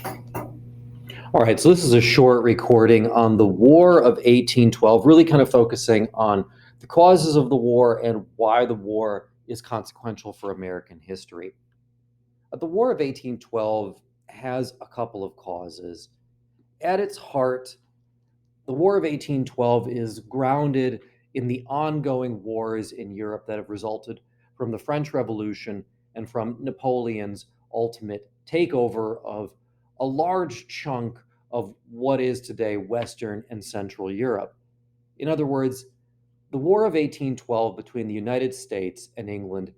All right, so this is a short recording on the War of 1812, really kind of focusing on the causes of the war and why the war is consequential for American history. The War of 1812 has a couple of causes. At its heart, the War of 1812 is grounded in the ongoing wars in Europe that have resulted from the French Revolution and from Napoleon's ultimate takeover of a large chunk of what is today Western and Central Europe. In other words, the War of 1812 between the United States and England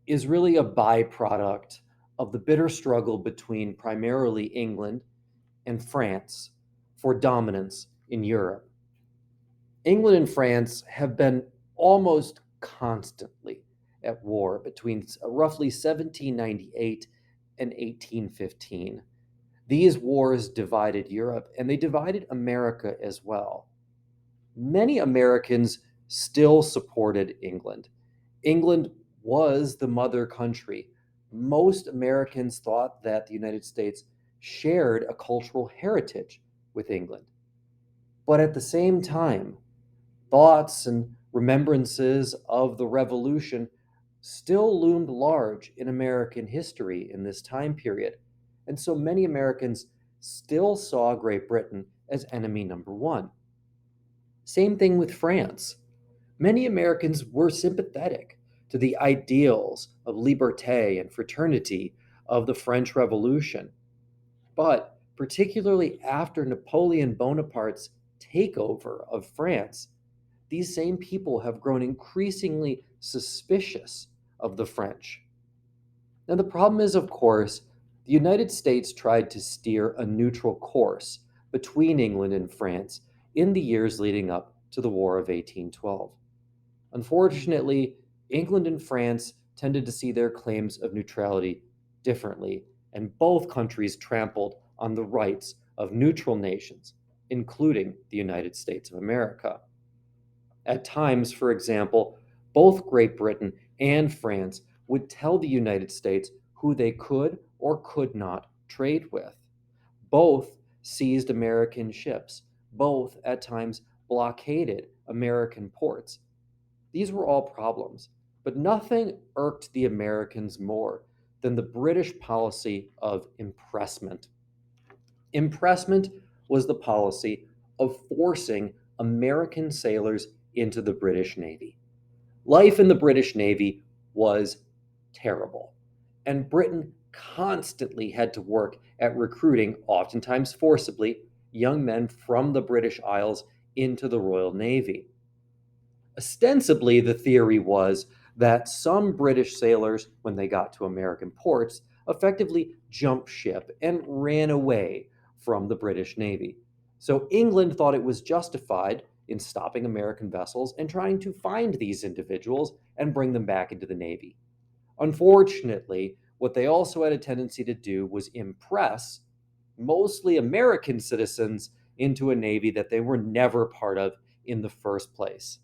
is really a byproduct of the bitter struggle between primarily England and France for dominance in Europe. England and France have been almost constantly at war between roughly 1798 and 1815. These wars divided Europe and they divided America as well. Many Americans still supported England. England was the mother country. Most Americans thought that the United States shared a cultural heritage with England. But at the same time, thoughts and remembrances of the Revolution still loomed large in American history in this time period. And so many Americans still saw Great Britain as enemy number one. Same thing with France. Many Americans were sympathetic to the ideals of liberté and fraternity of the French Revolution. But particularly after Napoleon Bonaparte's takeover of France, these same people have grown increasingly suspicious of the French. Now, the problem is, of course, the United States tried to steer a neutral course between England and France in the years leading up to the War of 1812. Unfortunately, England and France tended to see their claims of neutrality differently, and both countries trampled on the rights of neutral nations, including the United States of America. At times, for example, both Great Britain and France would tell the United States who they could or could not trade with. Both seized American ships. Both, at times, blockaded American ports. These were all problems, but nothing irked the Americans more than the British policy of impressment. Impressment was the policy of forcing American sailors into the British Navy. Life in the British Navy was terrible, and Britain constantly had to work at recruiting, oftentimes forcibly, young men from the British Isles into the Royal Navy. Ostensibly, the theory was that some British sailors, when they got to American ports, effectively jumped ship and ran away from the British Navy. So England thought it was justified in stopping American vessels and trying to find these individuals and bring them back into the Navy. Unfortunately, what they also had a tendency to do was impress mostly American citizens into a Navy that they were never part of in the first place.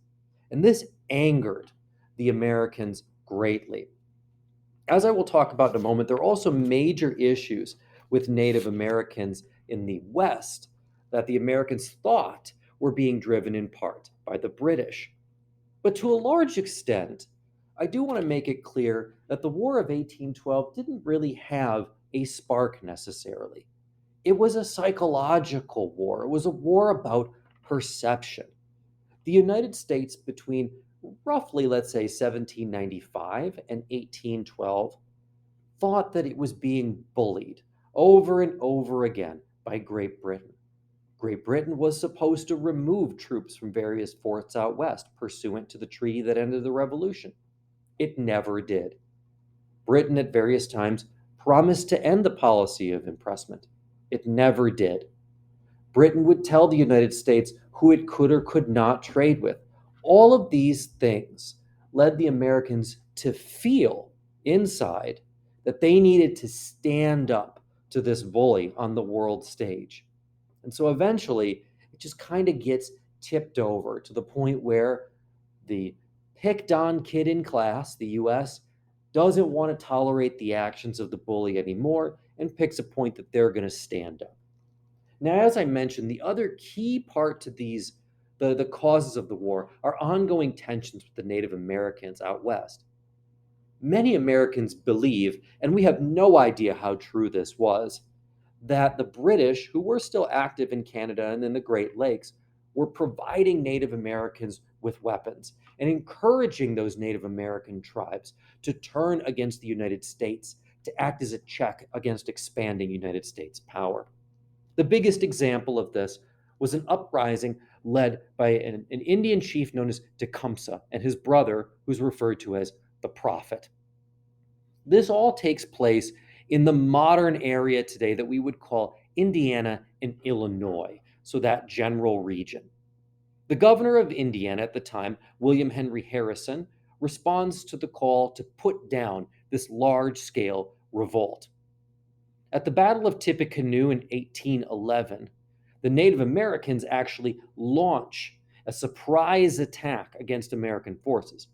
And this angered the Americans greatly. As I will talk about in a moment, there are also major issues with Native Americans in the West that the Americans thought were being driven in part by the British. But to a large extent, I do want to make it clear that the War of 1812 didn't really have a spark necessarily. It was a psychological war, it was a war about perception. The United States, between roughly, let's say, 1795 and 1812, thought that it was being bullied over and over again by Great Britain. Great Britain was supposed to remove troops from various forts out west, pursuant to the treaty that ended the Revolution. It never did. Britain, at various times, promised to end the policy of impressment. It never did. Britain would tell the United States who it could or could not trade with. All of these things led the Americans to feel inside that they needed to stand up to this bully on the world stage. And so eventually, it just kind of gets tipped over to the point where the picked on kid in class, the US, doesn't want to tolerate the actions of the bully anymore, and picks a point that they're going to stand up. Now, as I mentioned, the other key part to the causes of the war are ongoing tensions with the Native Americans out west. Many Americans believe, and we have no idea how true this was, that the British, who were still active in Canada and in the Great Lakes, were providing Native Americans with weapons and encouraging those Native American tribes to turn against the United States to act as a check against expanding United States power. The biggest example of this was an uprising led by an Indian chief known as Tecumseh and his brother, who's referred to as the Prophet. This all takes place in the modern area today that we would call Indiana and Illinois, so that general region. The governor of Indiana at the time, William Henry Harrison, responds to the call to put down this large scale revolt. At the Battle of Tippecanoe in 1811, the Native Americans actually launch a surprise attack against American forces.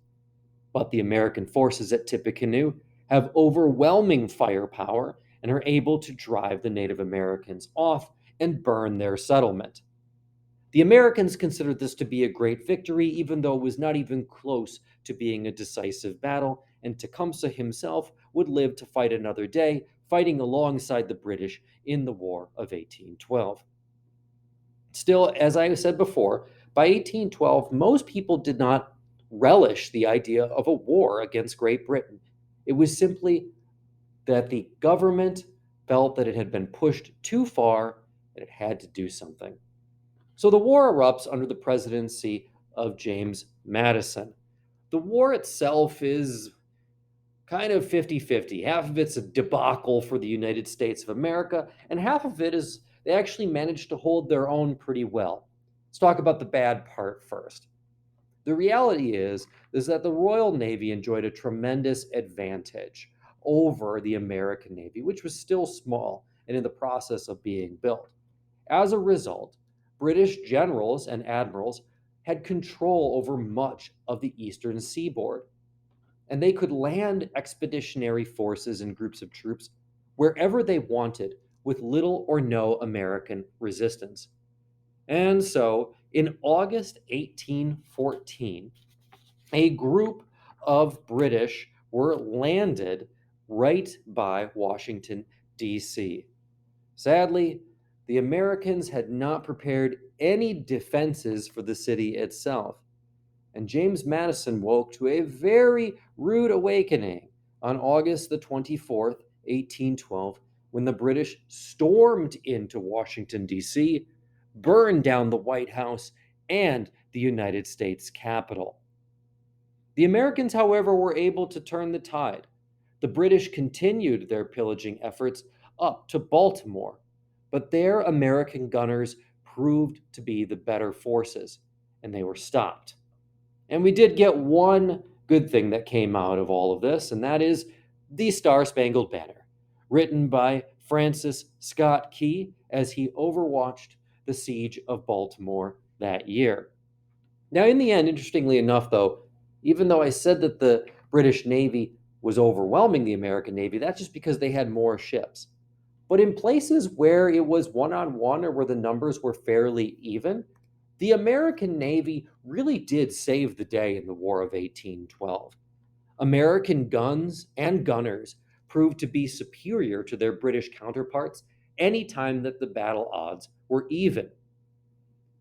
But the American forces at Tippecanoe have overwhelming firepower and are able to drive the Native Americans off and burn their settlement. The Americans considered this to be a great victory, even though it was not even close to being a decisive battle, and Tecumseh himself would live to fight another day, fighting alongside the British in the War of 1812. Still, as I said before, by 1812, most people did not relish the idea of a war against Great Britain. It was simply that the government felt that it had been pushed too far and it had to do something. So the war erupts under the presidency of James Madison. The war itself is kind of 50-50. Half of it's a debacle for the United States of America, and half of it is they actually managed to hold their own pretty well. Let's talk about the bad part first. The reality is that the Royal Navy enjoyed a tremendous advantage over the American Navy, which was still small and in the process of being built. As a result, British generals and admirals had control over much of the eastern seaboard, and they could land expeditionary forces and groups of troops wherever they wanted with little or no American resistance. And so, in August 1814, a group of British were landed right by Washington, D.C. Sadly, the Americans had not prepared any defenses for the city itself, and James Madison woke to a very rude awakening on August the 24th, 1812, when the British stormed into Washington, D.C., burned down the White House and the United States Capitol. The Americans, however, were able to turn the tide. The British continued their pillaging efforts up to Baltimore, but their American gunners proved to be the better forces, and they were stopped. And we did get one good thing that came out of all of this, and that is the Star-Spangled Banner, written by Francis Scott Key as he overwatched the siege of Baltimore that year. Now, in the end, interestingly enough, though, even though I said that the British Navy was overwhelming the American Navy, that's just because they had more ships. But in places where it was one-on-one or where the numbers were fairly even, the American Navy really did save the day in the War of 1812. American guns and gunners proved to be superior to their British counterparts anytime that the battle odds were even.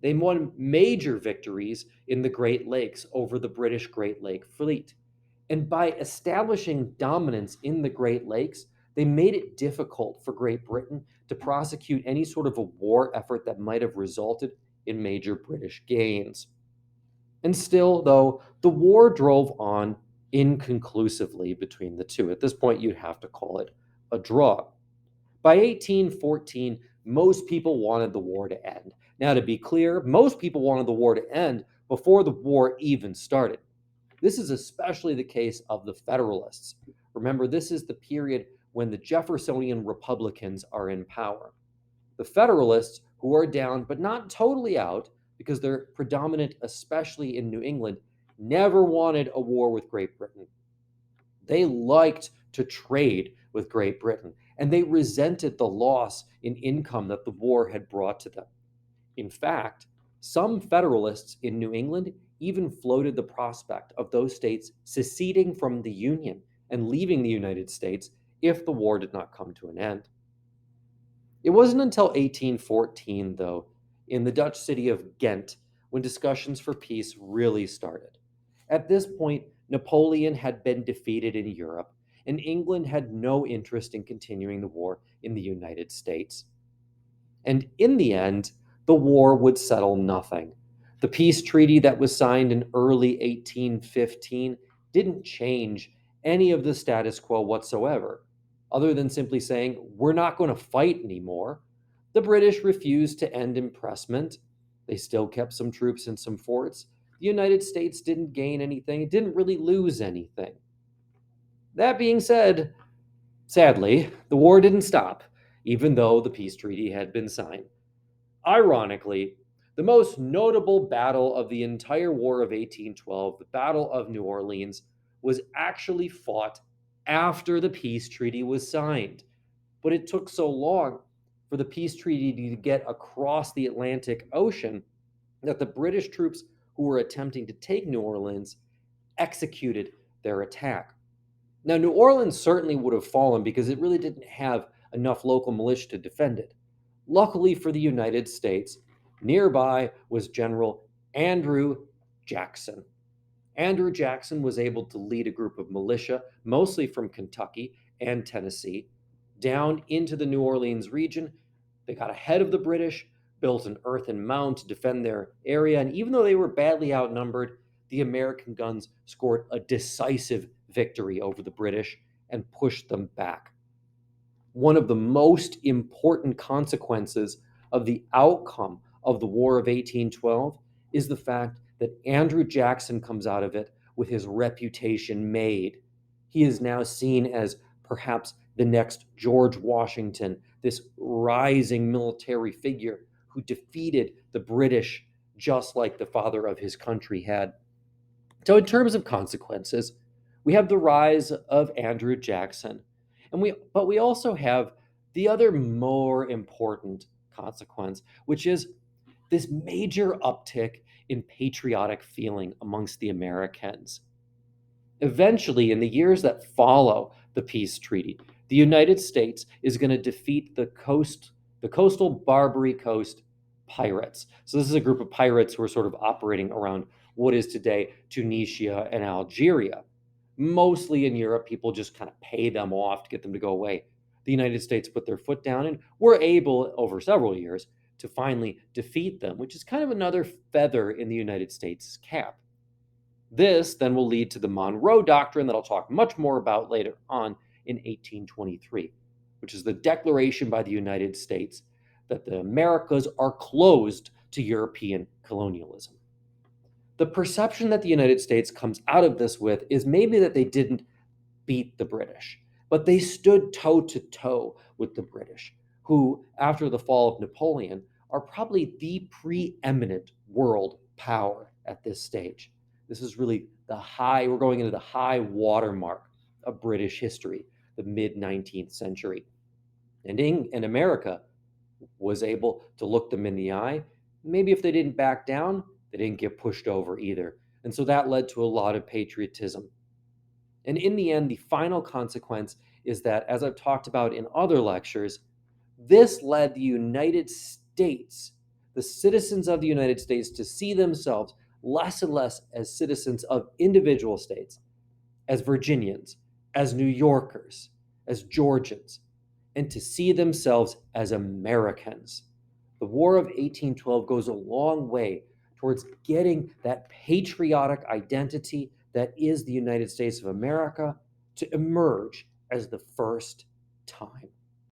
They won major victories in the Great Lakes over the British Great Lake Fleet. And by establishing dominance in the Great Lakes, they made it difficult for Great Britain to prosecute any sort of a war effort that might have resulted in major British gains. And still, though, the war drove on inconclusively between the two. At this point, you'd have to call it a draw. By 1814, most people wanted the war to end. Now, to be clear, most people wanted the war to end before the war even started. This is especially the case of the Federalists. Remember, this is the period when the Jeffersonian Republicans are in power. The Federalists, who are down but not totally out because they're predominant, especially in New England, never wanted a war with Great Britain. They liked to trade with Great Britain, and they resented the loss in income that the war had brought to them. In fact, some Federalists in New England even floated the prospect of those states seceding from the Union and leaving the United States if the war did not come to an end. It wasn't until 1814, though, in the Dutch city of Ghent, when discussions for peace really started. At this point, Napoleon had been defeated in Europe, and England had no interest in continuing the war in the United States. And in the end, the war would settle nothing. The peace treaty that was signed in early 1815 didn't change any of the status quo whatsoever, other than simply saying, we're not going to fight anymore. The British refused to end impressment. They still kept some troops in some forts. The United States didn't gain anything, it didn't really lose anything. That being said, sadly, the war didn't stop, even though the peace treaty had been signed. Ironically, the most notable battle of the entire War of 1812, the Battle of New Orleans, was actually fought after the peace treaty was signed. But it took so long for the peace treaty to get across the Atlantic Ocean that the British troops who were attempting to take New Orleans executed their attack. Now, New Orleans certainly would have fallen because it really didn't have enough local militia to defend it. Luckily for the United States, nearby was General Andrew Jackson. Andrew Jackson was able to lead a group of militia, mostly from Kentucky and Tennessee, down into the New Orleans region. They got ahead of the British, built an earthen mound to defend their area, and even though they were badly outnumbered, the American guns scored a decisive victory over the British and pushed them back. One of the most important consequences of the outcome of the War of 1812 is the fact that Andrew Jackson comes out of it with his reputation made. He is now seen as perhaps the next George Washington, this rising military figure who defeated the British just like the father of his country had. So, in terms of consequences, we have the rise of Andrew Jackson, but we also have the other more important consequence, which is this major uptick in patriotic feeling amongst the Americans. Eventually, in the years that follow the peace treaty, the United States is going to defeat the coastal Barbary Coast pirates. So this is a group of pirates who are sort of operating around what is today Tunisia and Algeria. Mostly in Europe, people just kind of pay them off to get them to go away. The United States put their foot down and were able, over several years, to finally defeat them, which is kind of another feather in the United States' cap. This then will lead to the Monroe Doctrine that I'll talk much more about later on in 1823, which is the declaration by the United States that the Americas are closed to European colonialism. The perception that the United States comes out of this with is maybe that they didn't beat the British, but they stood toe to toe with the British, who, after the fall of Napoleon, are probably the preeminent world power at this stage. This is really we're going into the high watermark of British history, the mid 19th century. And America was able to look them in the eye. Maybe if they didn't back down, they didn't get pushed over either. And so that led to a lot of patriotism. And in the end, the final consequence is that, as I've talked about in other lectures, this led the United States, the citizens of the United States, to see themselves less and less as citizens of individual states, as Virginians, as New Yorkers, as Georgians, and to see themselves as Americans. The War of 1812 goes a long way towards getting that patriotic identity that is the United States of America to emerge as the first time.